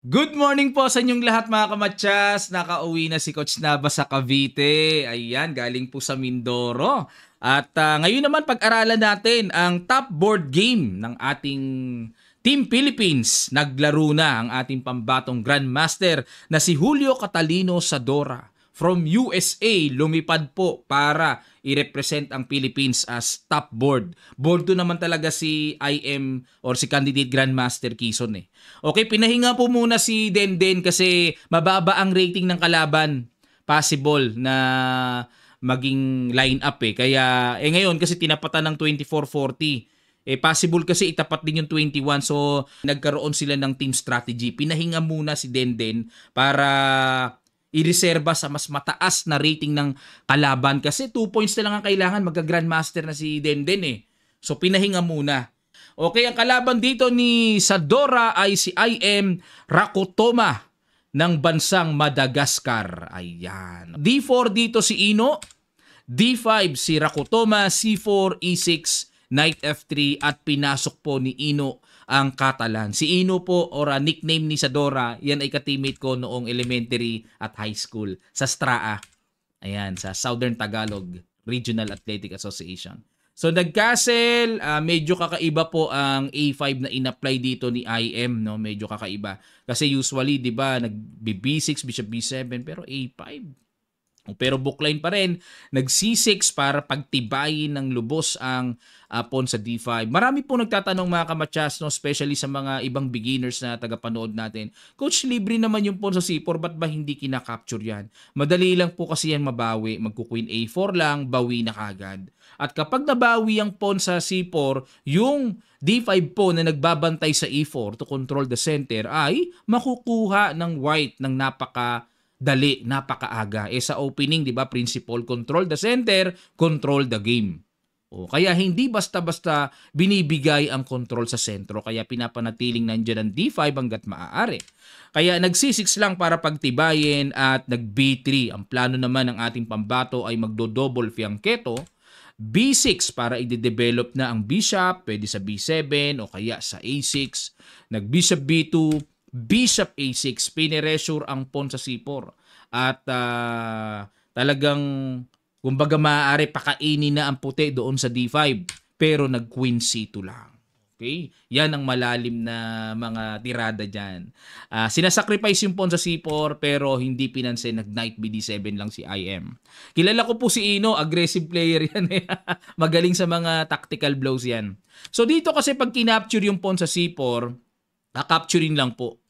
Good morning po sa inyong lahat mga kamatsas. Nakauwi na si Coach Nava sa Cavite. Ayan, galing po sa Mindoro. At ngayon naman pag-aralan natin ang top board game ng ating Team Philippines. Naglaro na ang ating pambatong Grandmaster na si Julio Catalino Sadora. From USA, lumipad po para i-represent ang Philippines as top board. Board 2 naman talaga si IM or si candidate Grandmaster Quezon eh. Okay, pinahinga po muna si Denden kasi mababa ang rating ng kalaban. Possible na maging line up eh. Kaya ngayon kasi tinapatan ng 24-40. Possible kasi itapat din yung 21. So nagkaroon sila ng team strategy. Pinahinga muna si Denden para i-reserva sa mas mataas na rating ng kalaban kasi 2 points na lang ang kailangan, magka-grandmaster na si Denden eh. So pinahinga muna. Okay, ang kalaban dito ni Sadora ay si IM Rakotoma ng bansang Madagascar. Ayan. D4 dito si Ino, D5 si Rakotoma, C4, E6, Knight F3 at pinasok po ni Ino ang Catalan. Si Ino po or nickname ni Sadora, yan ay ka-teammate ko noong elementary at high school sa STRAA. Ayan, sa Southern Tagalog Regional Athletic Association. So nag-castle, medyo kakaiba po ang A5 na in-apply dito ni IM, no? Medyo kakaiba. Kasi usually, 'di ba, nag-B6, bishop B7, pero A5. Pero bookline pa rin, nag-C6 para pagtibayin ng lubos ang pawn sa D5. Marami po nagtatanong mga kamatsas, no, especially sa mga ibang beginners na tagapanood natin. Coach, libre naman yung pawn sa C4, ba't ba hindi kinakapture yan? Madali lang po kasi yan mabawi. Magku-queen A4 lang, bawi na kagad. At kapag nabawi ang pawn sa C4, yung D5 po na nagbabantay sa E4 to control the center ay makukuha ng white ng napakadali, napakaaga. Sa opening, 'di ba, principle control the center, control the game. Kaya hindi basta-basta binibigay ang control sa sentro, kaya pinapanatiling nandiyan ang D5 hangga't maaari. Kaya nag-C6 lang para pagtibayin at nag-B3. Ang plano naman ng ating pambato ay magdo-double fianchetto, B6 para i-develop na ang bishop, pwede sa B7 o kaya sa A6, nag-bishop B2, bishop A6, pineresure ang pawn sa C4. At talagang, kumbaga maaari pakainin na ang puti doon sa D5, pero nag-queen C2 lang. Okay? Yan ang malalim na mga tirada dyan. Sinasacrifice yung pawn sa C4 pero hindi pinansin, nag-knight BD7 lang si IM. Kilala ko po si Ino, aggressive player yan. Magaling sa mga tactical blows yan. So dito kasi pag kinapture yung pawn sa C4, capturing lang po.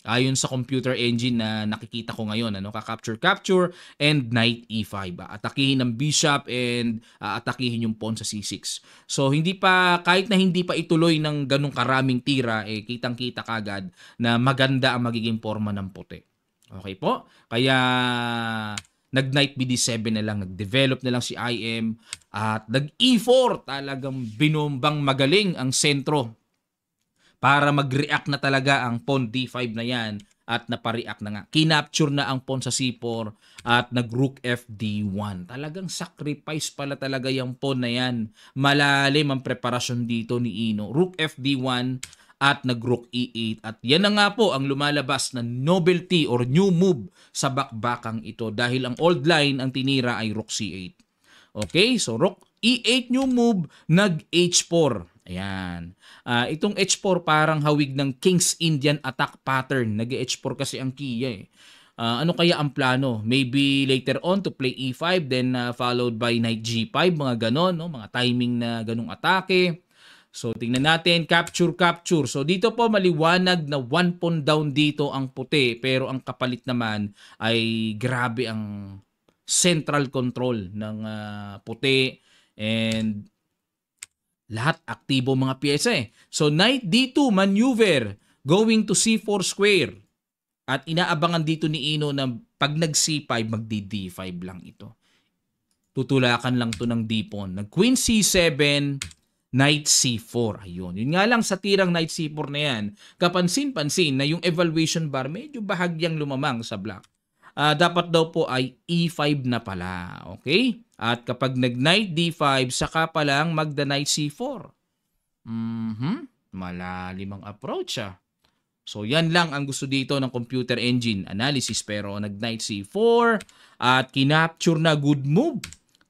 Ayon sa computer engine na nakikita ko ngayon, ka-capture and knight E5. Atakihin ng bishop and atakihin yung pawn sa C6. So kahit na hindi pa ituloy ng ganung karaming tira, kitang-kita kagad na maganda ang magiging forma ng puti. Okay po? Kaya nag-knight BD7 na lang, nag-develop na lang si IM at nag-E4, talagang binombang magaling ang sentro para mag-react na talaga ang pawn D5 na yan at napareact na nga. Kinapture na ang pawn sa C4 at nag-rook FD1. Talagang sacrifice pala talaga yung pawn na yan. Malalim ang preparasyon dito ni Ino. Rook FD1 at nag-rook E8. At yan na nga po ang lumalabas na novelty or new move sa bakbakang ito dahil ang old line ang tinira ay rook C8. Okay, so rook E8 new move, nag-H4. Ayan. Itong H4 parang hawig ng King's Indian attack pattern. Nag-H4 kasi ang Kia eh. Ano kaya ang plano? Maybe later on to play E5 then followed by knight G5, mga ganon, no? Mga timing na ganong atake. So tingnan natin, capture. So dito po maliwanag na 1 pawn down dito ang puti, pero ang kapalit naman ay grabe ang central control ng puti and lahat aktibo mga piyesa eh. So knight D2 maneuver going to C4 square. At inaabangan dito ni Ino na pag nag C5 magdi-D5 lang ito. Tutulakan lang to ng D-pawn. Nag Queen C7, Knight C4. Ayun. Yun nga lang sa tirang Knight C4 na yan, kapansin-pansin na yung evaluation bar medyo bahagyang lumamang sa black. Dapat daw po ay E5 na pala. Okay? At kapag nag-knight D5, saka pa lang magda-knight C4. Malalim ang approach . So yan lang ang gusto dito ng computer engine analysis, pero nag-knight c4 at kinapture na, good move.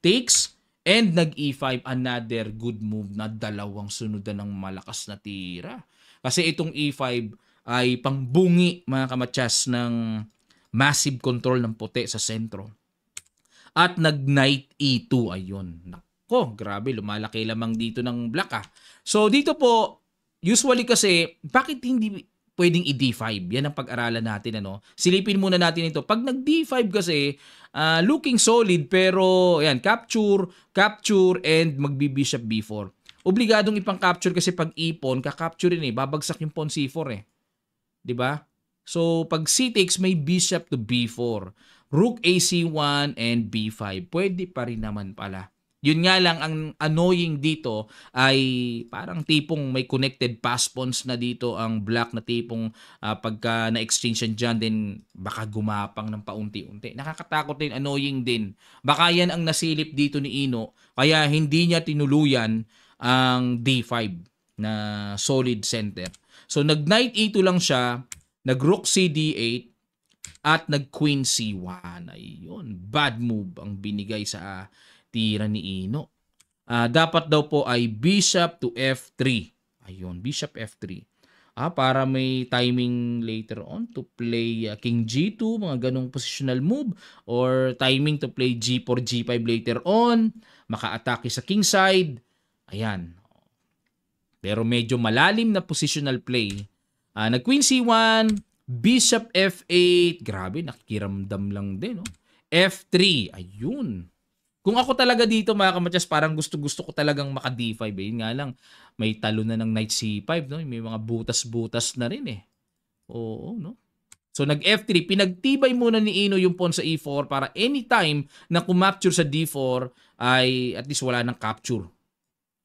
Takes and nag-e5, another good move na dalawang sunudan ng malakas na tira. Kasi itong e5 ay pangbungi mga kamatsas ng massive control ng puti sa sentro. At nag-knight e2, ayun. Nako, grabe, lumalaki lamang dito ng black ah. So dito po, usually kasi, bakit hindi pwedeng i-d5? Yan ang pag-aralan natin. Ano? Silipin muna natin ito. Pag nag-d5 kasi, looking solid, pero yan, capture, and magbi-bishop b4. Obligadong ipang-capture kasi pag e-pawn, ka-capture rin babagsak yung pawn c4 eh. 'Di ba? So, pag c takes, may bishop to b4. Rook ac1 and b5. Pwede pa rin naman pala. Yun nga lang, ang annoying dito ay parang tipong may connected pass pawns na dito ang black, na tipong pagka na-exchange yan dyan, then baka gumapang ng paunti-unti. Nakakatakot din, annoying din. Baka yan ang nasilip dito ni Ino, kaya hindi niya tinuluyan ang d5 na solid center. So nag-knight e2 lang siya, nag-rook cd8, at nag-queen c1. Ayun, bad move ang binigay sa tira ni Ino. Dapat daw po ay bishop to f3. Ayun, bishop f3. Para may timing later on to play king g2, mga ganong positional move, or timing to play g4, g5 later on, maka-atake sa king side. Ayan. Pero medyo malalim na positional play. Nag-queen c1, bishop f8. Grabe, nakikiramdam lang din. No? f3. Ayun. Kung ako talaga dito mga kamatsas, parang gusto ko talagang maka d5 eh. Yun nga lang, may talo na ng knight c5, no? May mga butas-butas na rin eh. Oo, no? So nag f3, pinagtibay muna ni Ino yung pawn sa e4 para anytime na kumapture sa d4 ay at least wala ng capture.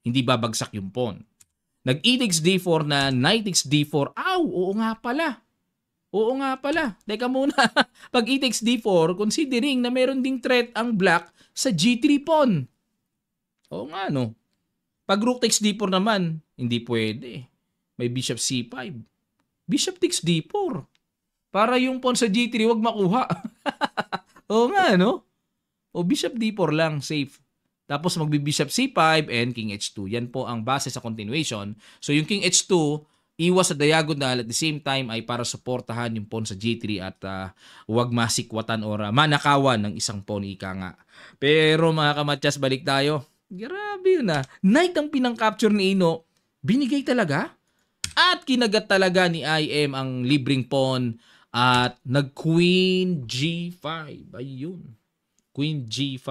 Hindi babagsak yung pawn. Nag e takes d4 na knight takes d4. Oo nga pala. Oo nga pala. Teka muna. Pag e takes d4, considering na meron ding threat ang black sa g3 pawn. Oo nga, no? Pag rook takes d4 naman, hindi pwede. May bishop c5. Bishop takes d4. Para yung pawn sa g3 wag makuha. Oo nga, no? O bishop d4 lang, safe. Tapos magbi-bishop c5 and king h2. Yan po ang base sa continuation. So yung king h2, iwas sa diagonal, at the same time ay para suportahan yung pawn sa g3 at huwag masikwatan or manakawan ng isang pawn, ika nga. Pero mga kamatsas, balik tayo. Grabe yun Knight ang pinang-capture ni Ino. Binigay talaga? At kinagat talaga ni IM ang libreng pawn at nag-queen g5. Ayun. Queen g5.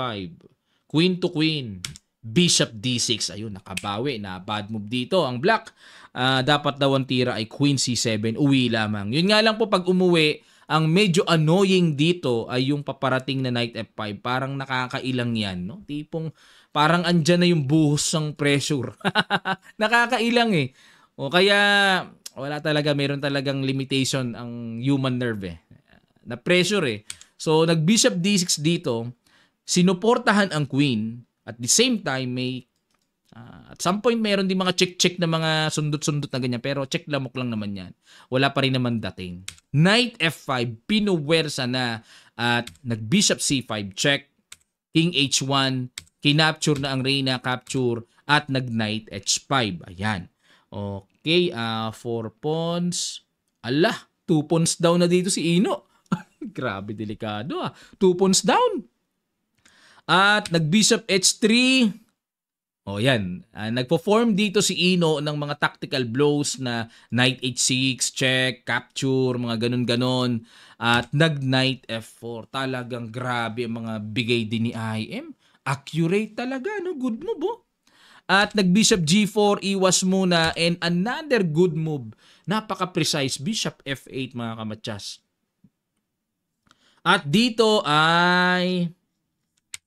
Queen to queen. Bishop d6. Ayun, nakabawi na bad move dito ang black. Dapat daw ang tira ay queen c7, uwi lamang. Yun nga lang po, pag umuwi, ang medyo annoying dito ay yung paparating na knight f5. Parang nakakailang yan, no? Tipong parang andyan na yung buhos ng pressure. Nakakailang eh. O kaya wala talaga, meron talagang limitation ang human nerve eh. Na pressure eh. So nag bishop d6 dito, sinuportahan ang queen, at the same time may at some point meron din mga check-check na mga sundot-sundot na ganyan, pero check lamok lang naman yan. Wala pa rin naman dating. Knight f5, pinuwersa na at nag-bishop c5, check. King h1, kinapture na ang reyna, capture, at nag-knight h5. Ayan. Okay, 4 pawns. Ala, 2 pawns down na dito si Ino. Grabe, delikado 2 pawns down. At nag-bishop h3. O yan, nagpo-form dito si Ino ng mga tactical blows na knight h6, check, capture, mga ganun-ganon. At nag-knight f4. Talagang grabe ang mga bigay din ni IM. Accurate talaga, no? Good move, oh. At nag-bishop g4, iwas muna, and another good move. Napaka-precise, bishop f8, mga kamatsas. At dito ay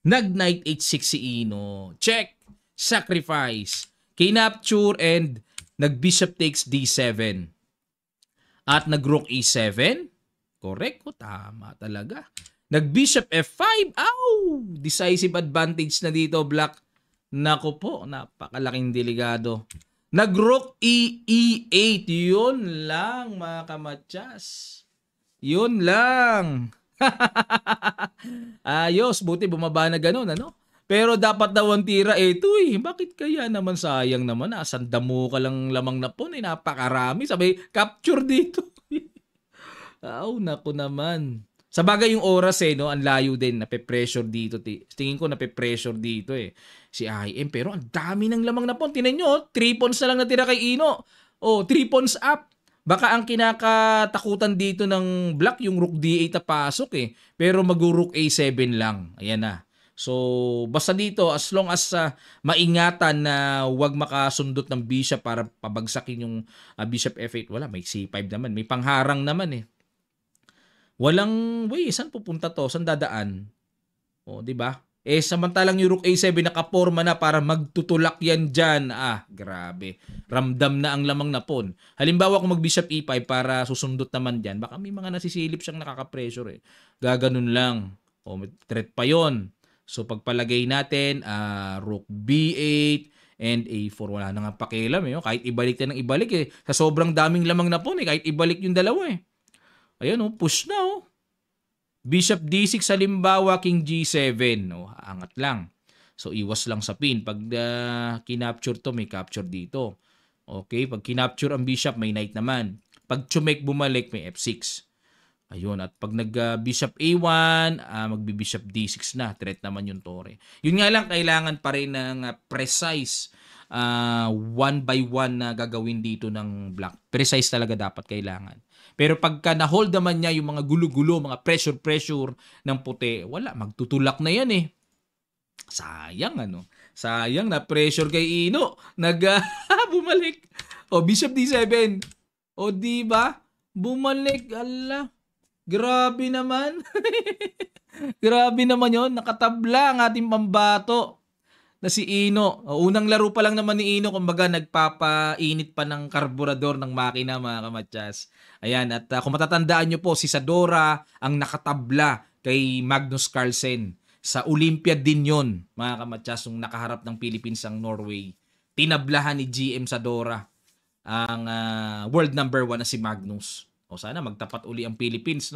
nag-knight h6 si Ino. Check. Sacrifice, kinapture, and nag-bishop takes d7. At nag-rook e7. Correct ko, tama talaga. Nag-bishop f5. Ow! Decisive advantage na dito, black. Nako po, napakalaking delikado. Nag-rook E8. Yun lang mga kamatsas. Yun lang. Ayos, buti bumaba na ganun, ano? Pero dapat daw ang tira ito eh. Bakit kaya naman sayang naman? Sandamo ka lang lamang na po. Napakarami. Sabi, capture dito. Naku naman. Sa bagay yung oras eh, no? Ang layo din. Nape-pressure dito. Tingin ko nape-pressure dito eh. Si IM. Pero ang dami ng lamang na po. Tinan nyo, 3 pawns na lang natira kay Ino. 3 pawns up. Baka ang kinakatakutan dito ng black yung rook D8 na pasok eh. Pero mag-rook A7 lang. Ayan na. So, basta dito, as long as maingatan na wag makasundot ng bishop para pabagsakin yung bishop F8. Wala, may C5 naman. May pangharang naman eh. Walang, saan pupunta to? Saan dadaan? Di ba? Samantalang yung rook A7 nakaporma na para magtutulak yan dyan. Grabe. Ramdam na ang lamang na pawn. Halimbawa kung mag-bishop E5 para susundot naman dyan, baka may mga nasisilip siyang nakaka-pressure eh. Gaganon lang. May threat pa yon. So pagpalagay natin, rook B8 and A4. Wala na nga pakialam eh. Kahit ibalik na ng ibalik eh. Sa sobrang daming lamang na pawn eh. Kahit ibalik yung dalawa eh. Ayan push na Bishop D6 halimbawa, King G7. Angat lang. So, iwas lang sa pin. Pag kinapture to, may capture dito. Okay, pag kinapture ang bishop, may knight naman. Pag chumek bumalik, may F6. Ayun, at pag nag-bishop A1, magbi-bishop D6 na. Threat naman yung tore. Yun nga lang, kailangan pa rin ng precise one by one na gagawin dito ng black. Precise talaga dapat kailangan. Pero pagka na-hold naman niya yung mga gulo-gulo, mga pressure ng puti, wala, magtutulak na yan eh. Sayang Sayang na pressure kay Ino. Bumalik. Bishop D7. Di ba? Bumalik. Ala. Grabe naman. Grabe naman yon. Nakatabla ang ating pambato na si Ino. Unang laro pa lang naman ni Ino, kumbaga nagpapainit pa ng karburador ng makina mga kamatsas. Ayan, at kung matatandaan nyo po, si Sadora ang nakatabla kay Magnus Carlsen. Sa Olympiad din yon mga kamatsas, nung nakaharap ng Philippines ang Norway. Tinablahan ni GM Sadora ang world number 1 na si Magnus. Sana magtapat uli ang Philippines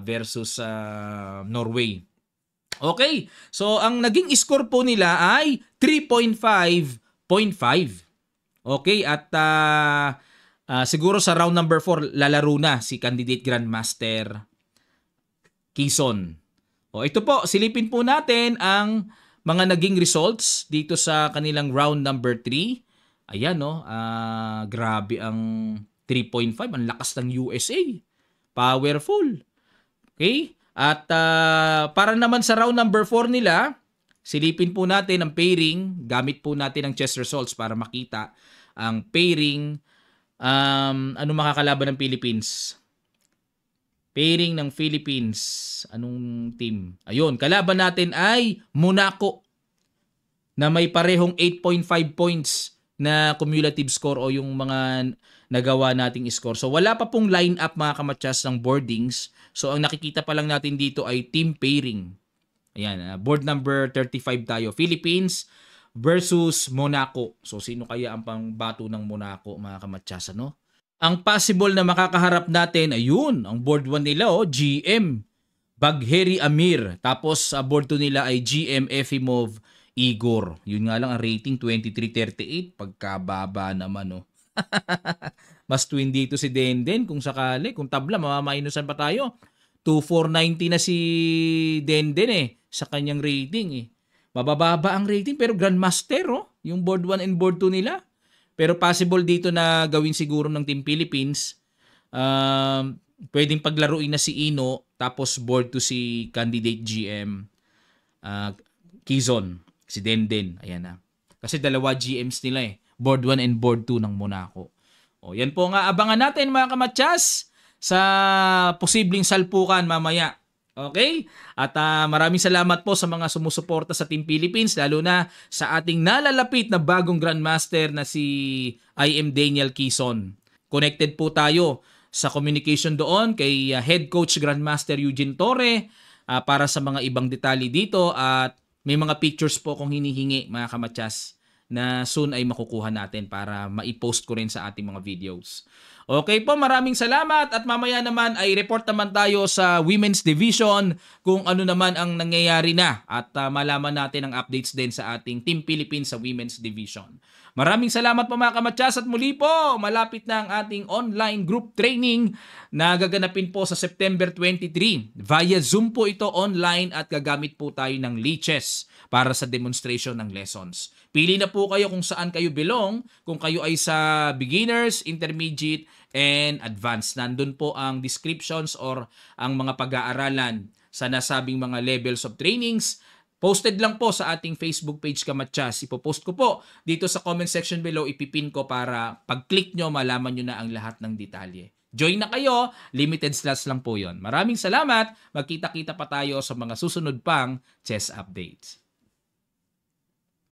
versus Norway. Okay, so ang naging score po nila ay 3.5.5. Okay, at siguro sa round number 4 lalaro na si candidate Grandmaster Quezon. Ito po, silipin po natin ang mga naging results dito sa kanilang round number 3. Ayan grabe ang 3.5, ang lakas ng USA. Powerful. Okay? At para naman sa round number 4 nila, silipin po natin ang pairing. Gamit po natin ang chess results para makita ang pairing. Ano makakalaban ng Philippines? Pairing ng Philippines. Anong team? Ayun, kalaban natin ay Monaco na may parehong 8.5 points na cumulative score o yung mga nagawa nating score. So wala pa pong line up mga kamatsas ng boardings. So ang nakikita pa lang natin dito ay team pairing. Ayan, board number 35 tayo. Philippines versus Monaco. So sino kaya ang pangbato ng Monaco mga kamatsas, Ang possible na makakaharap natin, ayun, ang board 1 nila GM Bagheri Amir. Tapos board 2 nila ay GM Efimov Igor. Yun nga lang ang rating 2338, pagkababa naman Mas twin dito si Denden kung sakali, kung tabla mamamainusan pa tayo. 2490 na si Denden sa kanyang rating Mabababa ang rating pero Grandmaster yung board 1 and board 2 nila. Pero possible dito na gawin siguro ng Team Philippines. Pwedeng paglaruin na si Ino tapos board 2 si candidate GM Quezon, si Denden. Ayan na. Kasi dalawa GMs nila board 1 and board 2 ng Monaco. Yan po nga, abangan natin mga kamatsas sa posibleng salpukan mamaya. Okay? At maraming salamat po sa mga sumusuporta sa Team Philippines, lalo na sa ating nalalapit na bagong Grandmaster na si IM Daniel Quezon. Connected po tayo sa communication doon kay Head Coach Grandmaster Eugene Torre para sa mga ibang detalye dito at may mga pictures po kung hinihingi mga kamatsas na soon ay makukuha natin para maipost ko rin sa ating mga videos. Okay po, maraming salamat at mamaya naman ay report naman tayo sa Women's Division kung ano naman ang nangyayari na at malaman natin ang updates din sa ating Team Philippines sa Women's Division. Maraming salamat po mga kamatsas at muli po, malapit na ang ating online group training na gaganapin po sa September 23. Via Zoom po ito online at gagamit po tayo ng leeches para sa demonstration ng lessons. Pili na po kayo kung saan kayo belong, kung kayo ay sa beginners, intermediate, and advanced. Nandun po ang descriptions or ang mga pag-aaralan sa nasabing mga levels of trainings. Posted lang po sa ating Facebook page Kamatsas. Ipopost ko po dito sa comment section below, ipipin ko para pag-click nyo, malaman nyo na ang lahat ng detalye. Join na kayo, limited slots lang po yon. Maraming salamat, magkita-kita pa tayo sa mga susunod pang chess updates.